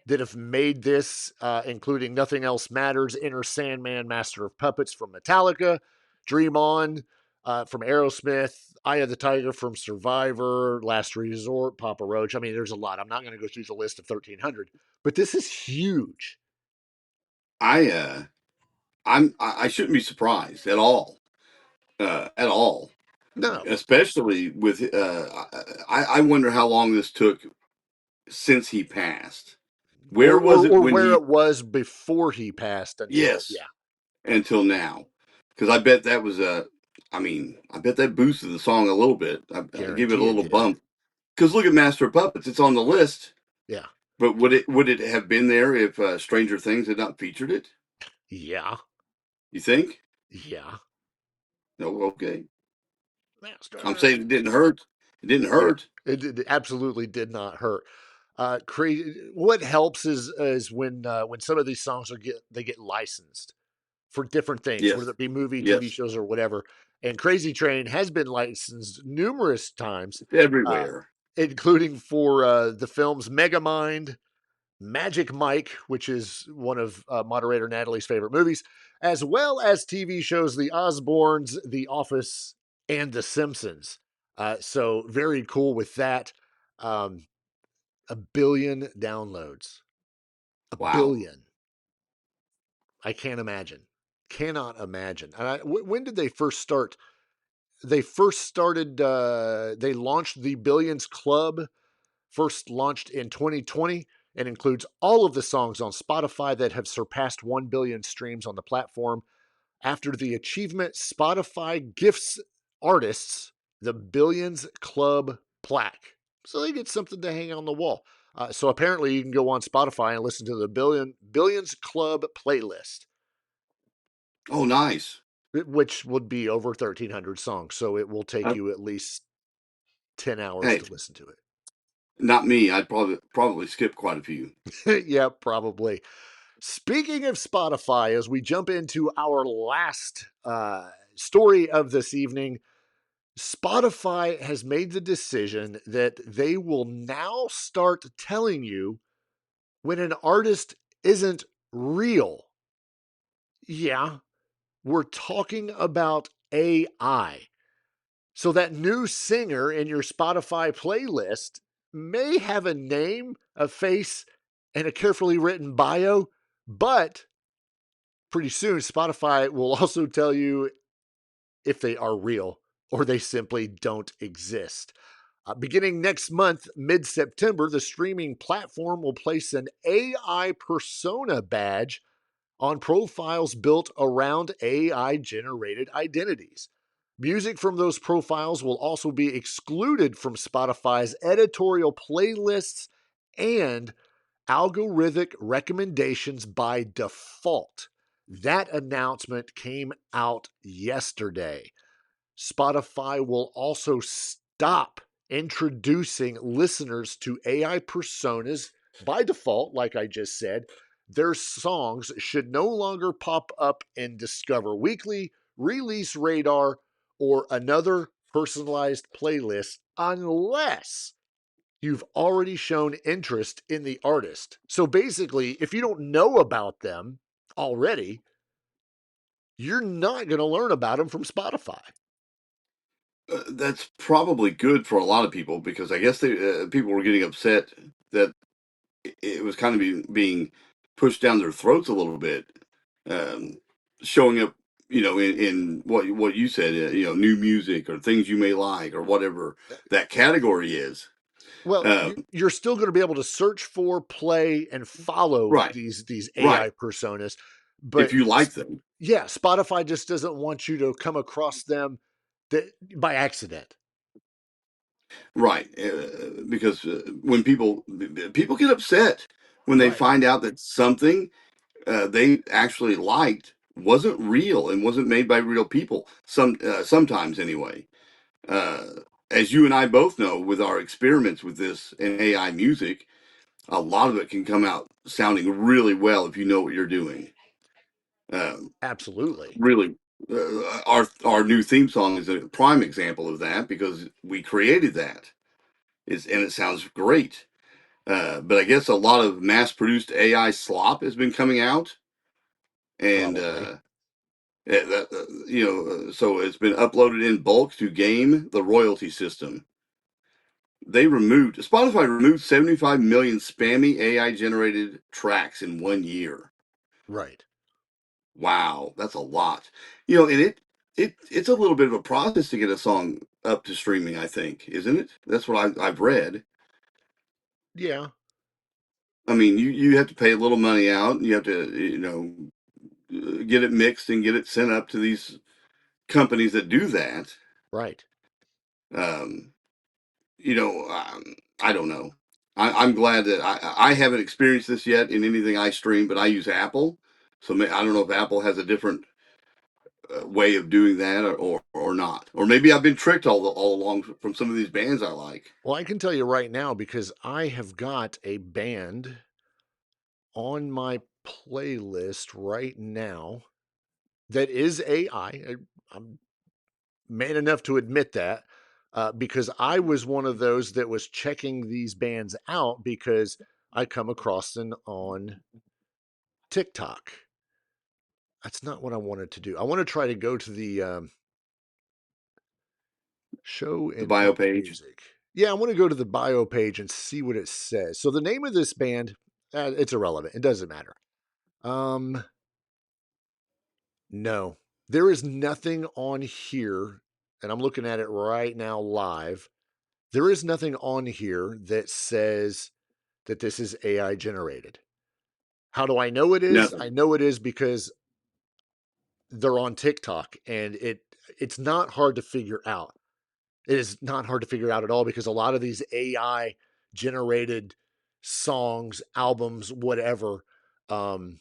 that have made this, including Nothing Else Matters, Enter Sandman, Master of Puppets from Metallica, Dream On from Aerosmith, Eye of the Tiger from Survivor, Last Resort, Papa Roach. I mean, there's a lot. I'm not going to go through the list of 1,300, but this is huge. I I shouldn't be surprised at all. No. Especially with I wonder how long this took since he passed. Where was it Or when where he? it was before he passed until, Yes, yeah, until now, because I bet that was a. I mean, I bet that boosted the song a little bit. I give it a guarantee it little did. bump. Because look at Master of Puppets; it's on the list. Yeah. But would it have been there if Stranger Things had not featured it? Yeah. You think? Yeah. No, okay. I'm Master. saying it didn't hurt. It didn't Yeah. hurt. It absolutely did not hurt. Crazy. What helps is when some of these songs they get licensed for different things, whether Yes, it be movie, TV yes, shows, or whatever. And Crazy Train has been licensed numerous times, uh, everywhere. including for the films Megamind, Magic Mike, which is one of moderator Natalie's favorite movies, as well as TV shows The Osbournes, The Office, and The Simpsons. So very cool with that. Um, a billion downloads. A Wow. billion. I can't imagine. Cannot imagine. When did they first start? They first started. They launched the Billions Club. First launched in 2020 and includes all of the songs on Spotify that have surpassed 1 billion streams on the platform. After the achievement, Spotify gifts artists the Billions Club plaque. So they get something to hang on the wall. So apparently you can go on Spotify and listen to the Billions Club playlist, Oh, nice. which would be over 1,300 songs. So it will take Uh, you at least 10 hours hey, to listen to not me. I'd probably skip quite a few. it. Yeah, probably. Speaking of Spotify, as we jump into our last story of this evening, Spotify has made the decision that they will now start telling you when an artist isn't real. Yeah, we're talking about AI. So that new singer in your Spotify playlist may have a name, a face, and a carefully written bio, but pretty soon Spotify will also tell you if they are real or they simply don't exist. Beginning next month, mid September, the streaming platform will place an AI persona badge on profiles built around AI generated identities. Music from those profiles will also be excluded from Spotify's editorial playlists and algorithmic recommendations by default. That announcement came out yesterday. Spotify will also stop introducing listeners to AI personas by default, like I just said. Their songs should no longer pop up in Discover Weekly, Release Radar, or another personalized playlist unless you've already shown interest in the artist. So basically, if you don't know about them already, you're not going to learn about them from Spotify. That's probably good for a lot of people because I guess people were getting upset that it was kind of being pushed down their throats a little bit, um, showing up, in what you said, new music or things you may like or whatever that category is. Well, Um, you're still going to be able to search for, play, and follow right, these AI right. personas, If but you like them, yeah, Spotify just doesn't want you to come across them by accident. right, because when people get upset when they Right. find out that something they actually liked wasn't real and wasn't made by real people. Sometimes anyway. Uh, as you and I both know, with our experiments with this and AI music, a lot of it can come out sounding really well if you know what you're doing. Um, Absolutely. really, our new theme song is a prime example of that because we created that. And it sounds great. But I guess a lot of mass-produced AI slop has been coming out, and Probably. so it's been uploaded in bulk to game the royalty system. Spotify removed 75 million spammy AI generated tracks in 1 year. Right. Wow, that's a lot. And it's a little bit of a process to get a song up to streaming, I think, isn't it? That's what I've read. Yeah. I mean, you have to pay a little money out, and you have to, get it mixed and get it sent up to these companies that do that. Right. Um, I don't know. I'm glad that I haven't experienced this yet in anything I stream, but I use Apple, so I don't know if Apple has a different way of doing that or not, or maybe I've been tricked all along from some of these bands I like. Well, I can tell you right now because I have got a band on my playlist right now that is AI. I'm man enough to admit that because I was one of those that was checking these bands out because I come across them on TikTok. That's not what I wanted to do. I want to try to go to the show The and bio more page, music. Yeah, I want to go to the bio page and see what it says. So the name of this band, it's irrelevant. It doesn't matter. Um, no, there is nothing on here, and I'm looking at it right now live. There is nothing on here that says that this is AI generated. How do I know it is? I nothing. know it is because they're on TikTok and it's not hard to figure out. It is not hard to figure out at all because a lot of these AI generated songs, albums, whatever, um,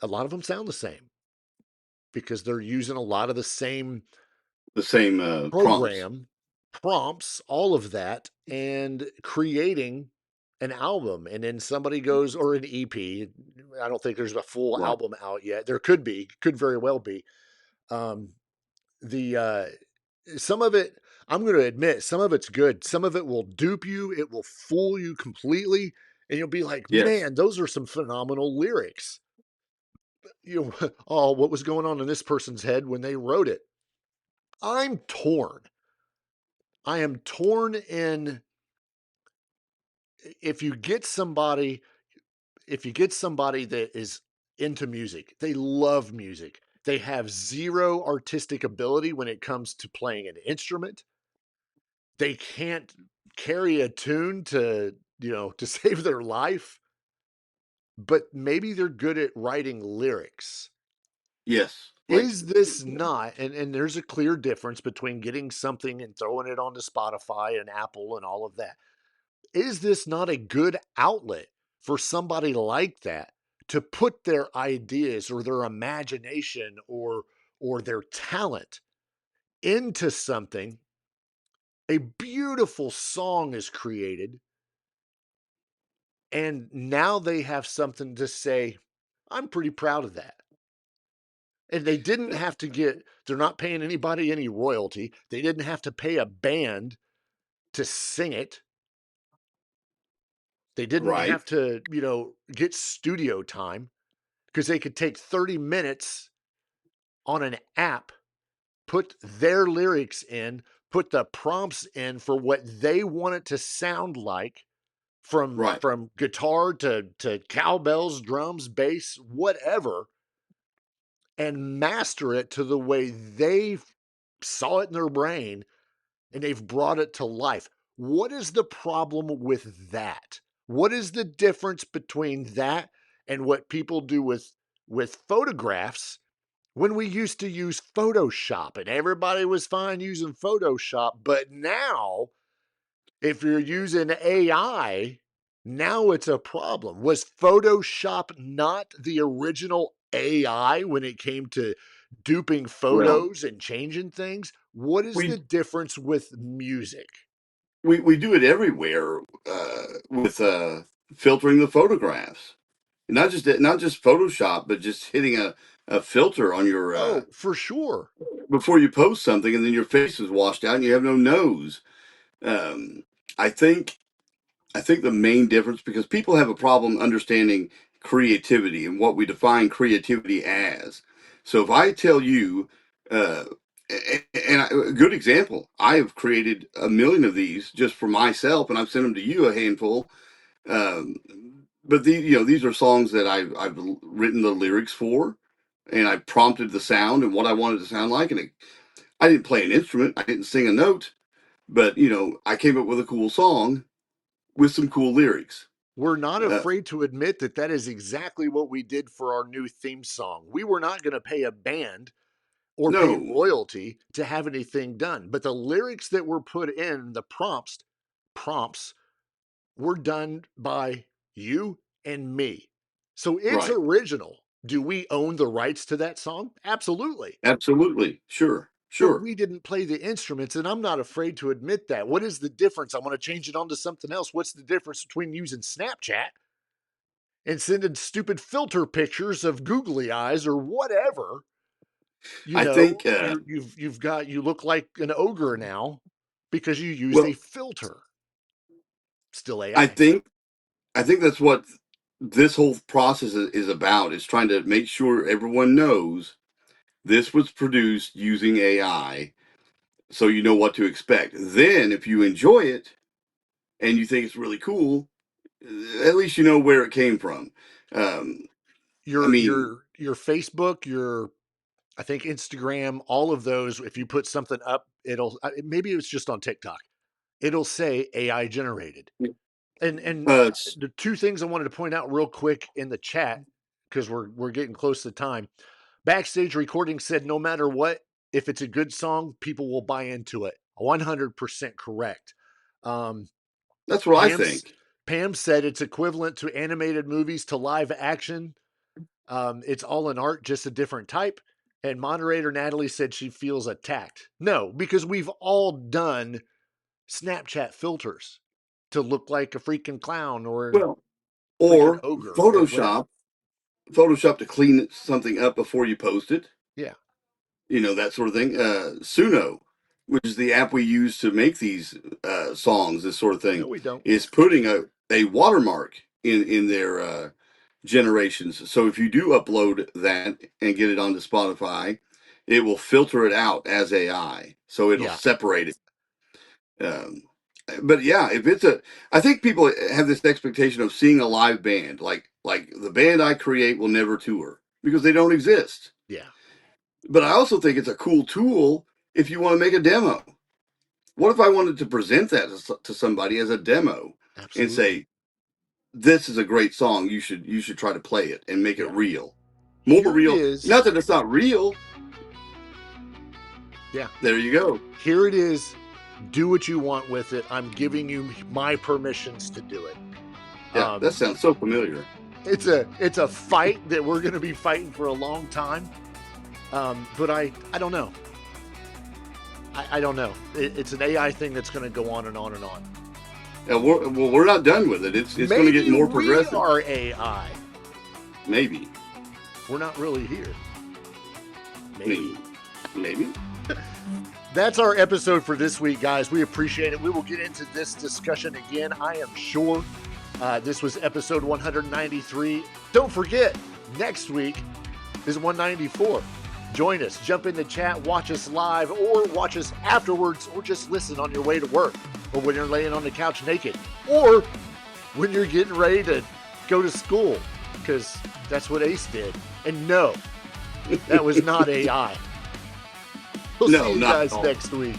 a lot of them sound the same because they're using a lot of the same The same prompts, program, prompts, all of that, and creating an album. And then somebody goes, or an EP. I don't think there's a full right? album out yet. There could be, could very well be. Um, the Some of it, I'm going to admit, some of it's good. Some of it will dupe you. It will fool you completely, and you'll be like, Yes, "Man, those are some phenomenal lyrics." Oh, what was going on in this person's head when they wrote it? I'm torn. I am torn in if you get somebody if you get somebody that is into music, they love music. They have zero artistic ability when it comes to playing an instrument. They can't carry a tune to, to save their life, but maybe they're good at writing lyrics. yes, like Is this not, and there's a clear difference between getting something and throwing it onto Spotify and Apple and all of that. Is this not a good outlet for somebody like that to put their ideas or their imagination or their talent into something? A beautiful song is created, and now they have something to say, I'm pretty proud of that. And they didn't have to they're not paying anybody any royalty. They didn't have to pay a band to sing it. They didn't right, have to, get studio time because they could take 30 minutes on an app, put their lyrics in, put the prompts in for what they want it to sound like from right, guitar to cowbells, drums, bass, whatever, and master it to the way they saw it in their brain and they've brought it to life. What is the problem with that? What is the difference between that and what people do with photographs when we used to use Photoshop and everybody was fine using Photoshop, but now if you're using AI, now it's a problem. Was Photoshop not the original AI when it came to duping well, photos and changing things? What is the We difference with music? we do it everywhere with filtering the photographs. Not just Photoshop, but just hitting a filter on your Oh, for sure. before you post something, and then your face is washed out and you have no nose. Um, I think I think the main difference, because people have a problem understanding creativity and what we define creativity as. So if I tell you, uh, a good example, I have created a million of these just for myself, and I've sent them to you, a handful. Um, but these are songs that I've written the lyrics for, and I prompted the sound and what I wanted to sound like, and I didn't play an instrument, I didn't sing a note, but I came up with a cool song with some cool lyrics. We're not Uh, afraid to admit that that is exactly what we did for our new theme song. We were not going to pay a band or pay no, royalty to have anything done, but the lyrics that were put in the prompts were done by you and me. So it's right, original. Do we own the rights to that song? Absolutely. absolutely, sure, But sure. we didn't play the instruments, and I'm not afraid to admit that. What is the difference? I want to change it onto something else. What's the difference between using Snapchat and sending stupid filter pictures of googly eyes or whatever? I think, You look like an ogre now because you used a well, filter. Still I AI. think, I think that's what this whole process is about. Is trying to make sure everyone knows this was produced using AI, so you know what to expect. Then, if you enjoy it and you think it's really cool, at least you know where it came from. Um, I Your mean, your your Facebook, your I think Instagram, all of those. If you put something up, maybe it's just on TikTok. It'll say AI generated. And uh, the two things I wanted to point out real quick in the chat, because we're getting close to time. Backstage recording said no matter what, if it's a good song, people will buy into it. 100% correct. Um, that's what I Pam's think. Pam said it's equivalent to animated movies to live action. It's all an art, just a different type. And moderator Natalie said she feels attacked. No, because we've all done Snapchat filters to look like a freaking clown or Well, freaking or ogre or whatever. Photoshop to clean something up before you post it. Yeah. That sort of thing. Suno, which is the app we use to make these songs, this sort of No, thing, we don't. is putting a watermark in their generations. So if you do upload that and get it onto Spotify, it will filter it out as AI. So it'll Yeah. separate it. Um, but yeah, if it's I think people have this expectation of seeing a live band, like the band I create will never tour because they don't exist. Yeah. But I also think it's a cool tool if you want to make a demo. What if I wanted to present that to somebody as a demo and Absolutely. say, "This is a great song. You should try to play it and make it Yeah. real, more Here it real. is. Not that it's not real. Yeah. There you go. Here it is. Do what you want with it. I'm giving you my permissions to do it. Yeah, that sounds so familiar. It's a fight that we're going to be fighting for a long time. But I don't know. I don't know. It's an AI thing that's going to go on and on and on. We're not done with it. It's going to get Maybe more we progressive. are AI. Maybe. We're not really here. Maybe. Maybe. That's our episode for this week, guys. We appreciate it. We will get into this discussion again, I am sure. This was episode 193. Don't forget, next week is 194. Join us, jump in the chat, watch us live, or watch us afterwards, or just listen on your way to work, or when you're laying on the couch naked, or when you're getting ready to go to school, because that's what Ace did. And no, that was not AI. We'll see you not guys at all. next week.